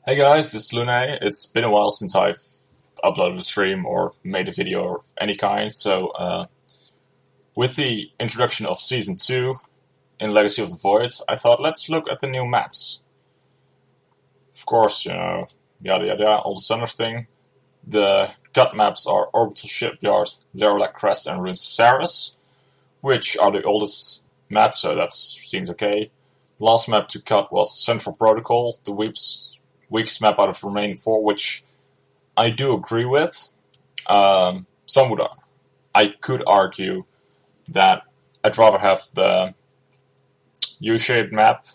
Hey guys, it's Lune. It's been a while since I've uploaded a stream or made a video of any kind, so with the introduction of Season 2 in Legacy of the Void, I thought let's look at the new maps. Of course, yada yada yada, all the standard thing. The cut maps are Orbital Shipyard, Derelict Crest, and Ruins Ceres, which are the oldest maps, so that seems okay. The last map to cut was Central Protocol, the weakest map out of the remaining four, which I do agree with. I could argue that I'd rather have the U-shaped map.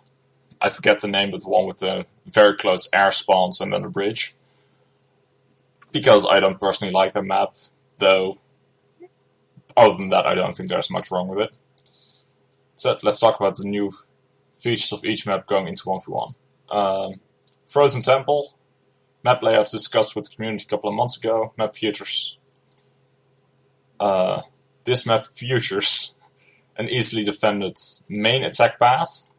I forget the name, but the one with the very close air spawns and then the bridge. Because I don't personally like that map, though other than that I don't think there's much wrong with it. So let's talk about the new features of each map going into 1v1. Frozen Temple. Map layouts discussed with the community a couple of months ago. Map features. This map features an easily defended main attack path,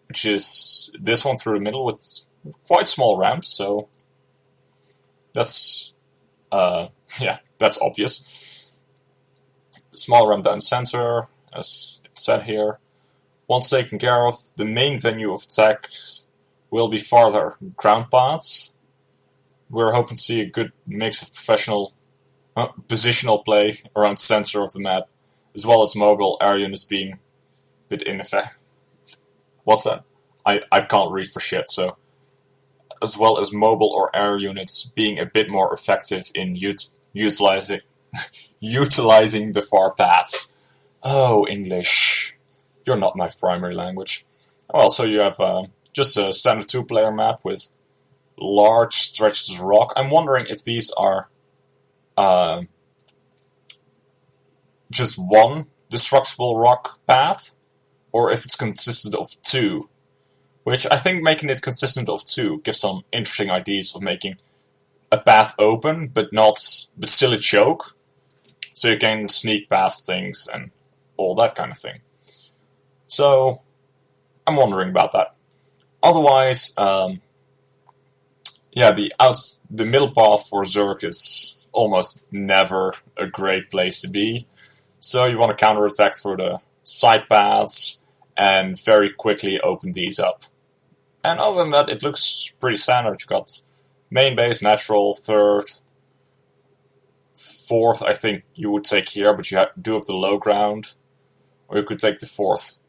which is this one through the middle with quite small ramps, so that's that's obvious. Small ramp down center, as it's said here. Once taken care of, the main venue of attack will be farther ground paths. We're hoping to see a good mix of professional positional play around the center of the map, as well as mobile air units being a bit ineffective. What's that? I can't read for shit, so. As well as mobile or air units being a bit more effective in utilizing the far paths. Oh, English. You're not my primary language. Well, so you have just a standard two-player map with large stretches of rock. I'm wondering if these are just one destructible rock path, or if it's consisted of two. Which I think making it consistent of two gives some interesting ideas of making a path open, but still a choke, so you can sneak past things and all that kind of thing. So I'm wondering about that. Otherwise, the middle path for Zerg is almost never a great place to be. So you want to counterattack through the side paths and very quickly open these up. And other than that, it looks pretty standard. You got main base, natural, third, fourth. I think you would take here, but you do have the low ground, or you could take the fourth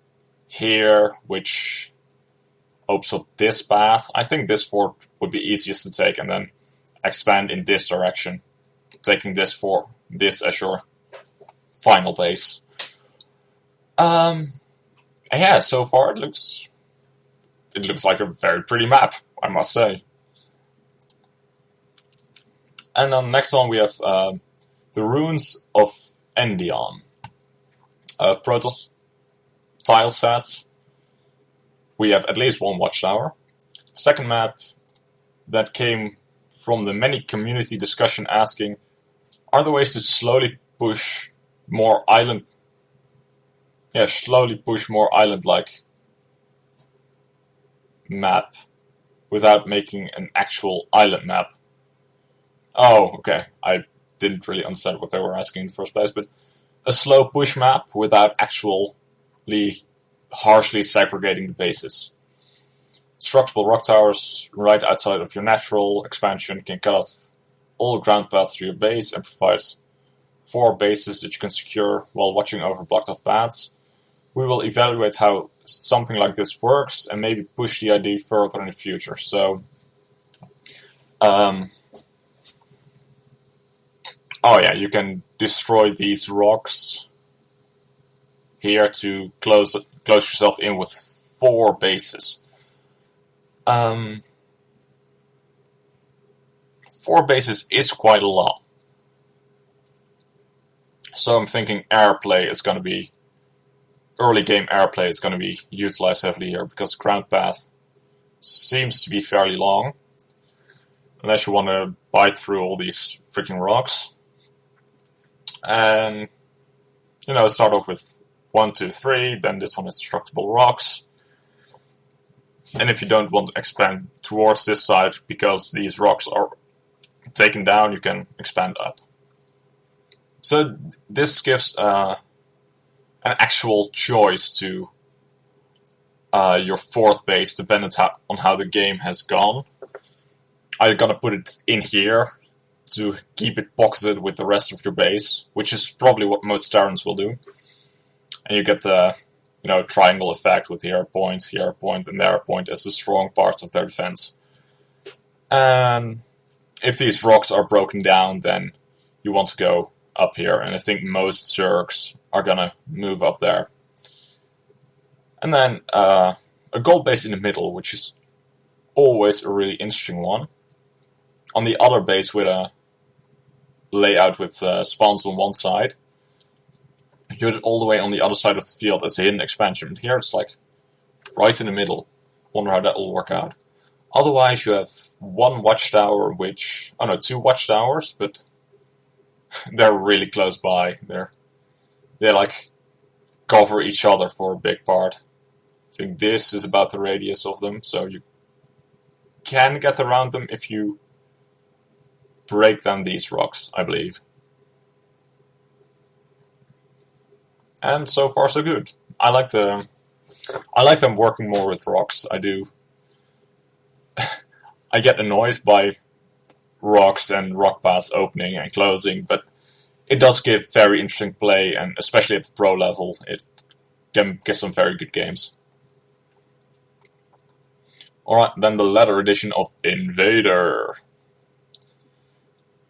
here, which opens up this path. I think this fourth would be easiest to take, and then expand in this direction, taking this as your final base. Yeah, so far it looks like a very pretty map, I must say. And then next on we have the Ruins of Endion. Protoss tile sets. We have at least one watchtower. Second map that came from the many community discussion asking, are there ways to slowly push more island-like map without making an actual island map? Oh, okay. I didn't really understand what they were asking in the first place, but a slow push map without actually harshly segregating the bases. Structural rock towers right outside of your natural expansion can cut off all ground paths to your base and provide 4 bases that you can secure while watching over blocked off paths. We will evaluate how something like this works and maybe push the idea further in the future. So, you can destroy these rocks here to close yourself in with 4 bases. 4 bases is quite a lot. So I'm thinking early game airplay is going to be utilized heavily here, because ground path seems to be fairly long, unless you want to bite through all these freaking rocks. And, start off with 1, 2, 3, then this one is destructible rocks. And if you don't want to expand towards this side because these rocks are taken down, you can expand up. So this gives an actual choice to your fourth base, depending on how the game has gone. Are you going to put it in here to keep it pocketed with the rest of your base, which is probably what most Terrans will do. And you get the triangle effect with here a point, and there a point as the strong parts of their defense. And if these rocks are broken down, then you want to go up here, and I think most Zergs are gonna move up there. And then a gold base in the middle, which is always a really interesting one. On the other base with a layout with spawns on one side, you hit it all the way on the other side of the field as a hidden expansion. And here it's like right in the middle. Wonder how that will work out. Otherwise you have one watchtower, two watchtowers, but they're really close by. They like cover each other for a big part. I think this is about the radius of them, so you can get around them if you break down these rocks, I believe. And so far so good. I like them working more with rocks. I do. I get annoyed by rocks and rock paths opening and closing, but it does give very interesting play, and especially at the pro level, it can get some very good games. Alright, then the latter edition of Invader.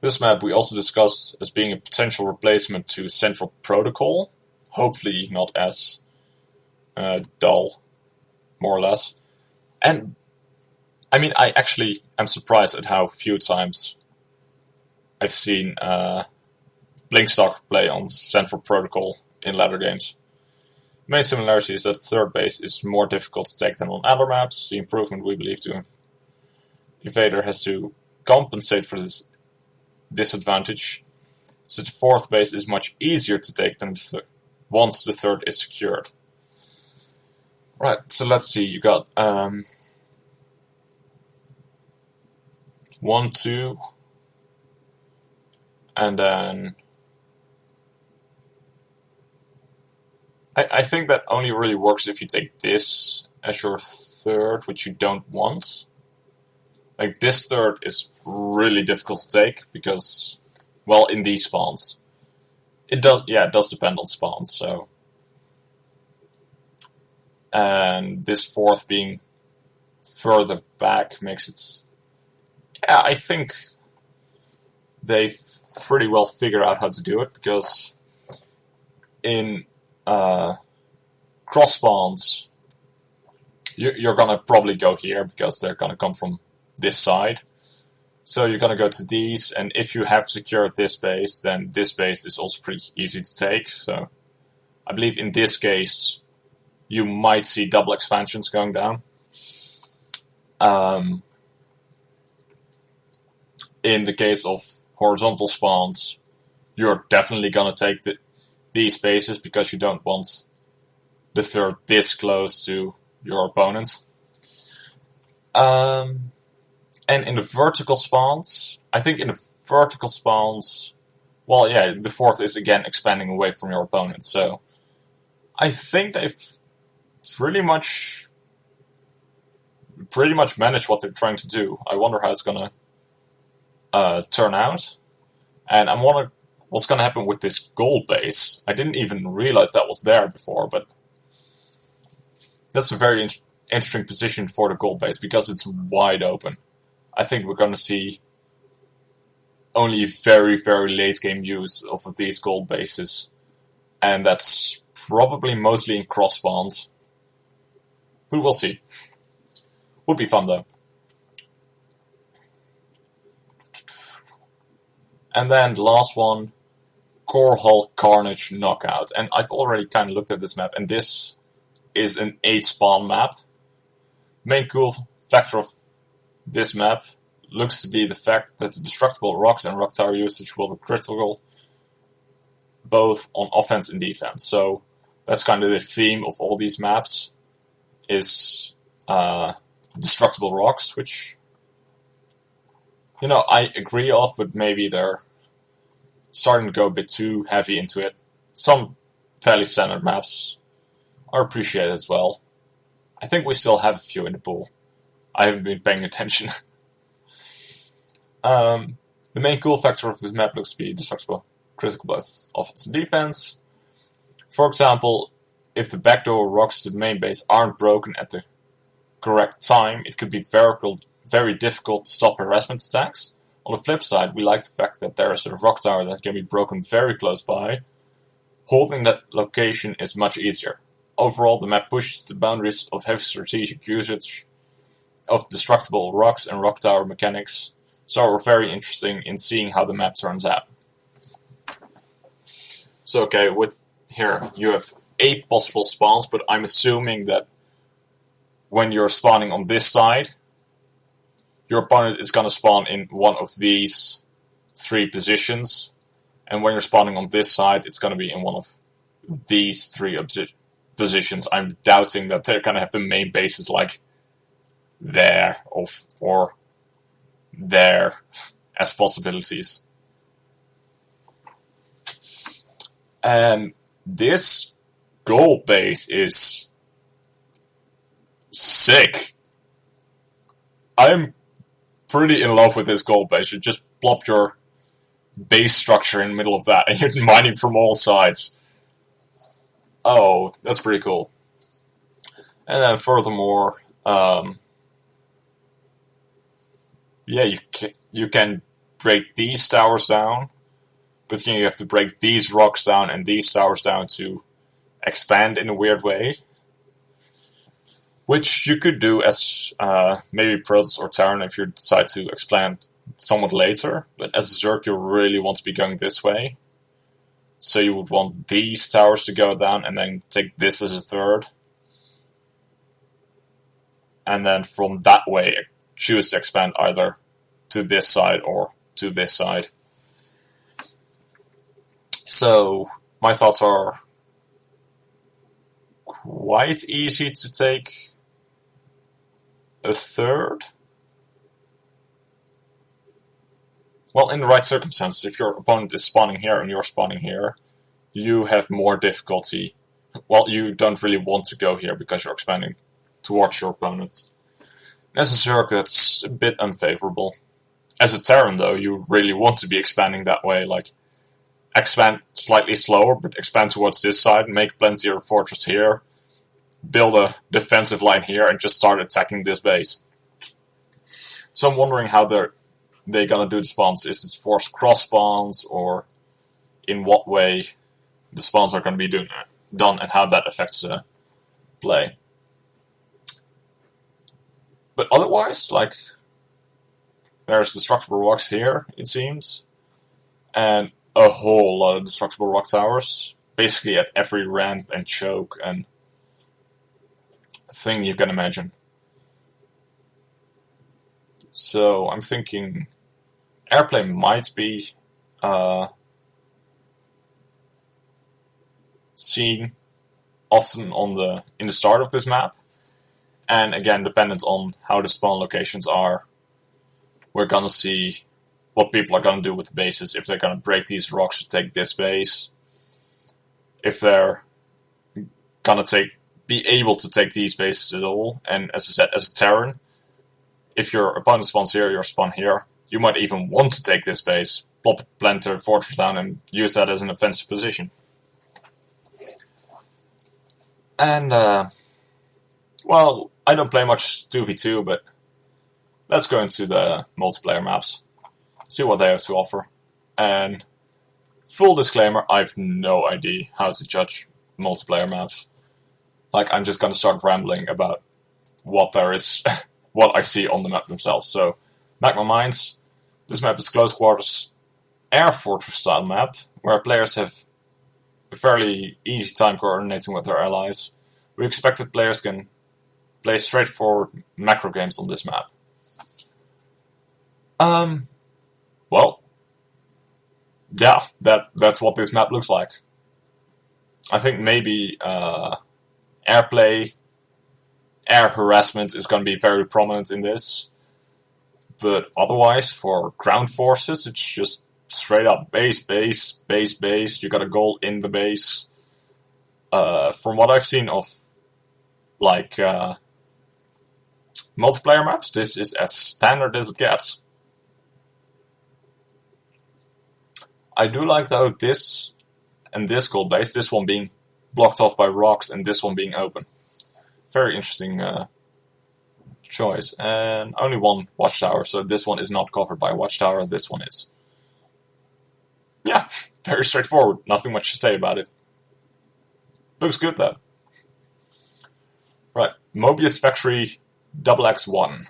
This map we also discussed as being a potential replacement to Central Protocol. Hopefully not as dull, more or less. And, I mean, I actually am surprised at how few times I've seen Blinkstalker play on Central Protocol in latter games. The main similarity is that third base is more difficult to take than on other maps. The improvement we believe to Invader has to compensate for this disadvantage, so the fourth base is much easier to take than once the third is secured. Right, so let's see, you got 1, 2, and then I think that only really works if you take this as your third, which you don't want. Like, this third is really difficult to take because, well, in these spawns. It does depend on spawns, so. And this fourth being further back makes it. Yeah, I think they've pretty well figured out how to do it, because in cross spawns, you're gonna probably go here because they're gonna come from this side. So you're gonna go to these, and if you have secured this base, then this base is also pretty easy to take. So I believe in this case, you might see double expansions going down. In the case of horizontal spawns, you're definitely gonna take these bases because you don't want the third this close to your opponent. And in the vertical spawns, I think in the vertical spawns, well, yeah, the fourth is again expanding away from your opponent. So I think they've pretty much managed what they're trying to do. I wonder how it's gonna turn out, and I'm wondering what's gonna happen with this gold base. I didn't even realize that was there before, but that's a very interesting position for the gold base because it's wide open. I think we're going to see only very, very late game use of these gold bases. And that's probably mostly in cross spawns. But we'll see. Would be fun though. And then the last one, Core Hull Carnage Knockout. And I've already kind of looked at this map, and this is an 8 spawn map. Main cool factor of this map looks to be the fact that the destructible rocks and rock tower usage will be critical both on offense and defense. So that's kind of the theme of all these maps, is destructible rocks, which, I agree of, but maybe they're starting to go a bit too heavy into it. Some fairly standard maps are appreciated as well. I think we still have a few in the pool. I haven't been paying attention. The main cool factor of this map looks to be destructible critical both offense and defense. For example, if the backdoor rocks to the main base aren't broken at the correct time, it could be very difficult to stop harassment attacks. On the flip side, we like the fact that there is a rock tower that can be broken very close by. Holding that location is much easier. Overall, the map pushes the boundaries of heavy strategic usage of destructible rocks and rock tower mechanics, so we're very interested in seeing how the map turns out. So okay, with here you have 8 possible spawns, but I'm assuming that when you're spawning on this side, your opponent is going to spawn in one of these 3 positions, and when you're spawning on this side, it's going to be in one of these 3 positions. I'm doubting that they're going to have the main bases like there or there as possibilities. And this gold base is sick. I'm pretty in love with this gold base. You just plop your base structure in the middle of that and you're mining from all sides. Oh, that's pretty cool. And then furthermore, you can break these towers down, but you have to break these rocks down and these towers down to expand in a weird way. Which you could do as maybe Protoss or Terran if you decide to expand somewhat later, but as a Zerg you really want to be going this way. So you would want these towers to go down and then take this as a third. And then from that way choose to expand either to this side or to this side. So my thoughts are quite easy to take a third. Well, in the right circumstances, if your opponent is spawning here and you're spawning here, you have more difficulty. Well, you don't really want to go here because you're expanding towards your opponent. As a Zerg, that's a bit unfavorable. As a Terran, though, you really want to be expanding that way, like expand slightly slower, but expand towards this side, make plenty of fortress here, build a defensive line here, and just start attacking this base. So I'm wondering how they're gonna do the spawns. Is it forced cross spawns, or in what way the spawns are gonna be done, and how that affects the play. But otherwise, like, there's destructible rocks here, it seems, and a whole lot of destructible rock towers, basically at every ramp and choke and thing you can imagine. So I'm thinking airplay might be seen often in the start of this map, and again dependent on how the spawn locations are, we're gonna see what people are gonna do with the bases, if they're gonna break these rocks to take this base, if they're gonna be able to take these bases at all. And as I said, as a Terran, if your opponent spawns here, you're spawn here, you might even want to take this base, plop a planetary fortress down and use that as an offensive position. And, well, I don't play much 2v2, but let's go into the multiplayer maps, see what they have to offer. And full disclaimer, I have no idea how to judge multiplayer maps. Like, I'm just gonna start rambling about what there is, what I see on the map themselves. So, Magma Mines. This map is close quarters air fortress style map, where players have a fairly easy time coordinating with their allies. We expect that players can play straightforward macro games on this map. Well, yeah, that's what this map looks like. I think maybe airplay air harassment is going to be very prominent in this. But otherwise, for ground forces, it's just straight up base, base, base, base. You got a goal in the base. From what I've seen of like multiplayer maps, this is as standard as it gets. I do like though this and this goal base, this one being blocked off by rocks and this one being open. Very interesting choice. And only one watchtower, so this one is not covered by a watchtower, this one is. Yeah, very straightforward. Nothing much to say about it. Looks good though. Right, Mobius Factory XX1.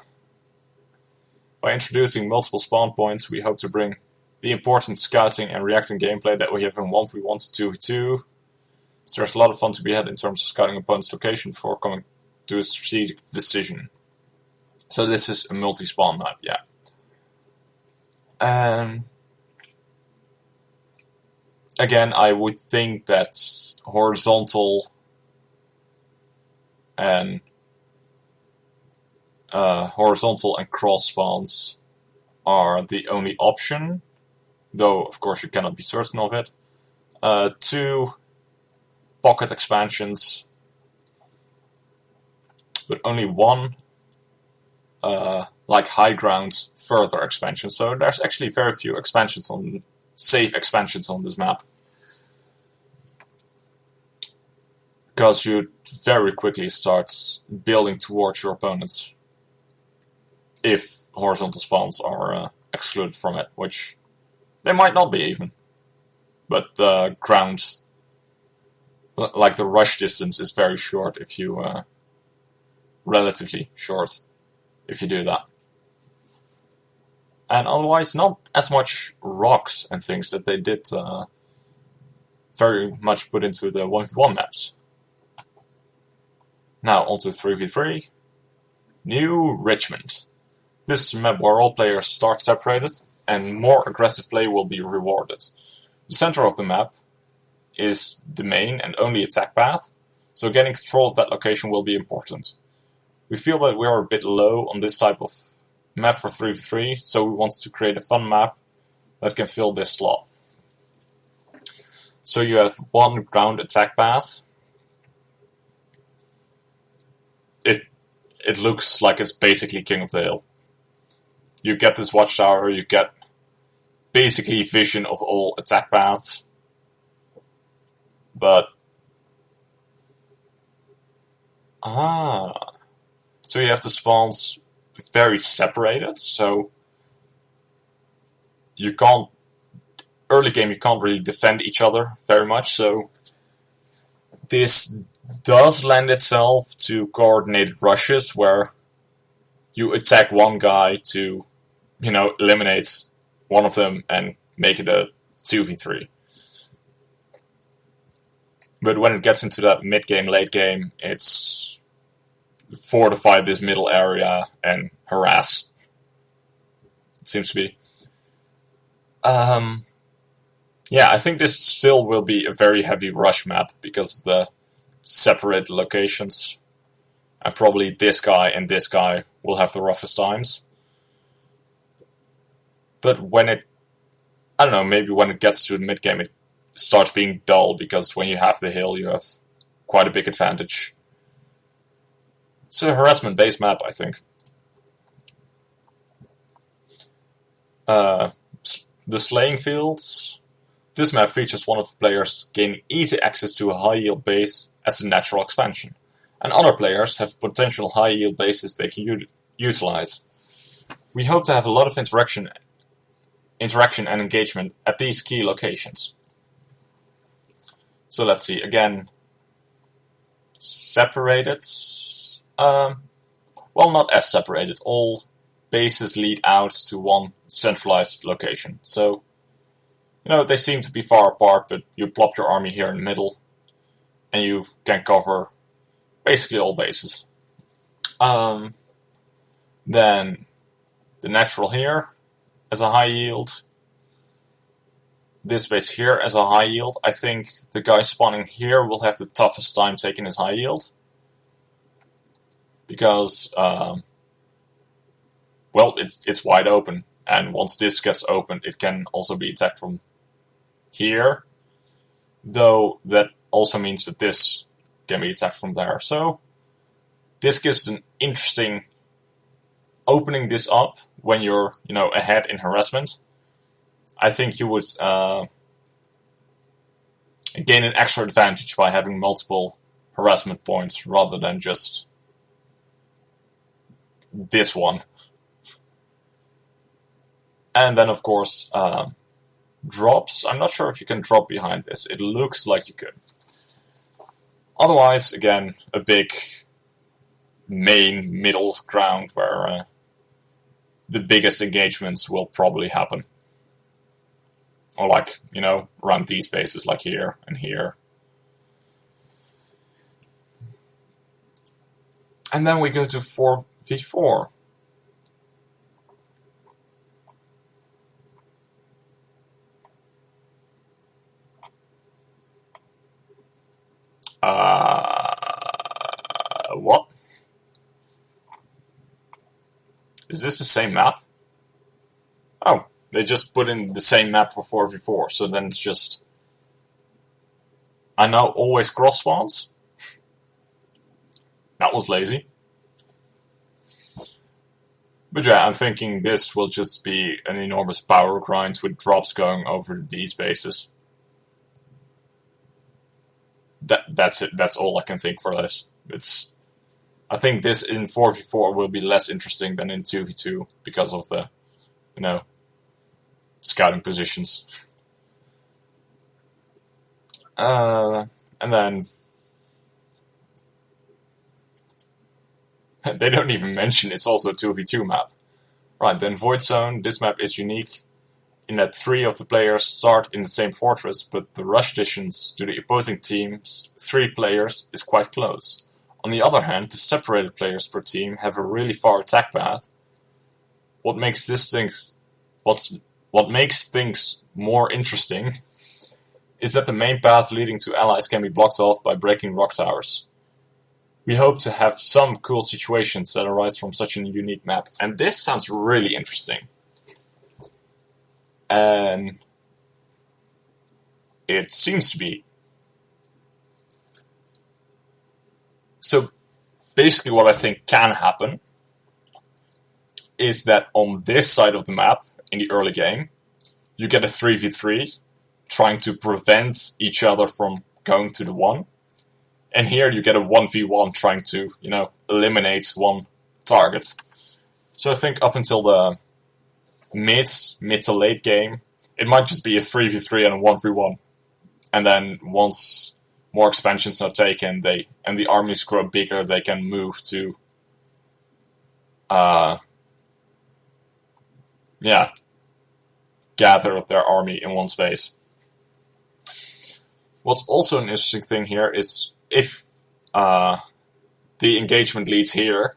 By introducing multiple spawn points, we hope to bring the important scouting and reacting gameplay that we have in 1v1 to 2v2. So there's a lot of fun to be had in terms of scouting opponent's location before coming to a strategic decision. So this is a multi-spawn map, yeah. Again, I would think that horizontal and cross spawns are the only option, though of course you cannot be certain of it. 2 pocket expansions, but only 1 like high ground further expansion. So there's actually very few expansions on safe expansions on this map, because you very quickly start building towards your opponents if horizontal spawns are excluded from it, which they might not be even. But the ground, like the rush distance, is very short if you relatively short if you do that. And otherwise, not as much rocks and things that they did very much put into the 1v1 maps. Now onto 3v3. New Richmond. This is a map where all players start separated and more aggressive play will be rewarded. The center of the map is the main and only attack path, so getting control of that location will be important. We feel that we are a bit low on this type of map for 3v3, so we want to create a fun map that can fill this slot. So you have 1 ground attack path. It looks like it's basically King of the Hill. You get this watchtower, you get basically vision of all attack paths. But so you have the spawns very separated, so you can't, early game you can't really defend each other very much, so this does lend itself to coordinated rushes where you attack one guy to, eliminate one of them and make it a 2v3. But when it gets into that mid-game, late game, it's fortify this middle area and harass. It seems to be. Yeah, I think this still will be a very heavy rush map because of the separate locations. And probably this guy and this guy will have the roughest times. But when it, I don't know, maybe when it gets to the mid-game it starts being dull, because when you have the hill you have quite a big advantage. It's a harassment-based map, I think. The slaying fields. This map features one of the players gaining easy access to a high-yield base as a natural expansion, and other players have potential high-yield bases they can utilize. We hope to have a lot of interaction and engagement at these key locations. So let's see, again, separated. Well, not as separated. All bases lead out to one centralized location. So, they seem to be far apart, but you plop your army here in the middle, and you can cover basically all bases. Then the natural here as a high yield. This base here as a high yield. I think the guy spawning here will have the toughest time taking his high yield. because, well, it's wide open. And once this gets opened, it can also be attacked from here. Though that also means that this can be attacked from there. So this gives an interesting opening this up when you're, ahead in harassment. I think you would gain an extra advantage by having multiple harassment points rather than just this one. And then, of course, drops. I'm not sure if you can drop behind this. It looks like you could. Otherwise, again, a big main middle ground where the biggest engagements will probably happen. Or like, around these bases, like here and here. And then we go to 4v4. What? Is this the same map? Oh, they just put in the same map for 4v4, so then it's just... I know always cross spawns? That was lazy. But yeah, I'm thinking this will just be an enormous power grind with drops going over these bases. That's it. That's all I can think for this. I think this in 4v4 will be less interesting than in 2v2 because of the, scouting positions. And then they don't even mention it's also a 2v2 map. Right, then Void Zone. This map is unique in that 3 of the players start in the same fortress, but the rush distance to the opposing team's 3 players is quite close. On the other hand, the separated players per team have a really far attack path. What makes things more interesting is that the main path leading to allies can be blocked off by breaking rock towers. We hope to have some cool situations that arise from such a unique map, and this sounds really interesting. And it seems to be. So basically what I think can happen is that on this side of the map, in the early game, you get a 3v3 trying to prevent each other from going to the 1. And here you get a 1v1 trying to, eliminate one target. So I think up until the mid to late game, it might just be a 3v3 and a 1v1. And then once more expansions are taken, and the armies grow bigger, they can move to gather up their army in one space. What's also an interesting thing here is if the engagement leads here,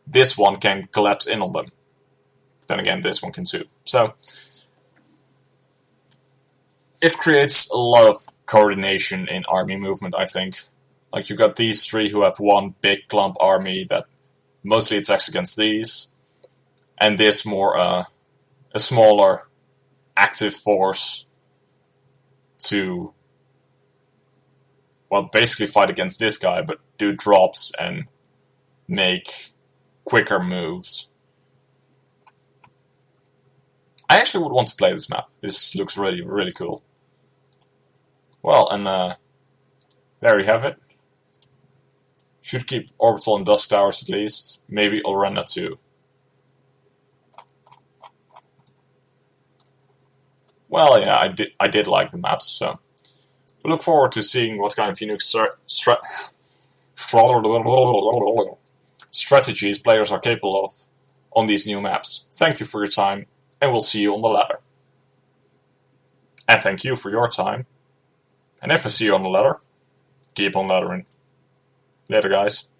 this one can collapse in on them. Then again, this one can too. So it creates a lot of coordination in army movement, I think. Like, you got these 3 who have one big clump army that mostly attacks against these, and this more a smaller active force to, well, basically fight against this guy, but do drops and make quicker moves. I actually would want to play this map. This looks really, really cool. Well, and there you have it. Should keep Orbital and Dusk Towers at least. Maybe Orenda too. Well, yeah, I did like the maps, so we look forward to seeing what kind of unique strategies players are capable of on these new maps. Thank you for your time, and we'll see you on the ladder. And thank you for your time. And if I see you on the ladder, keep on laddering. Later, guys.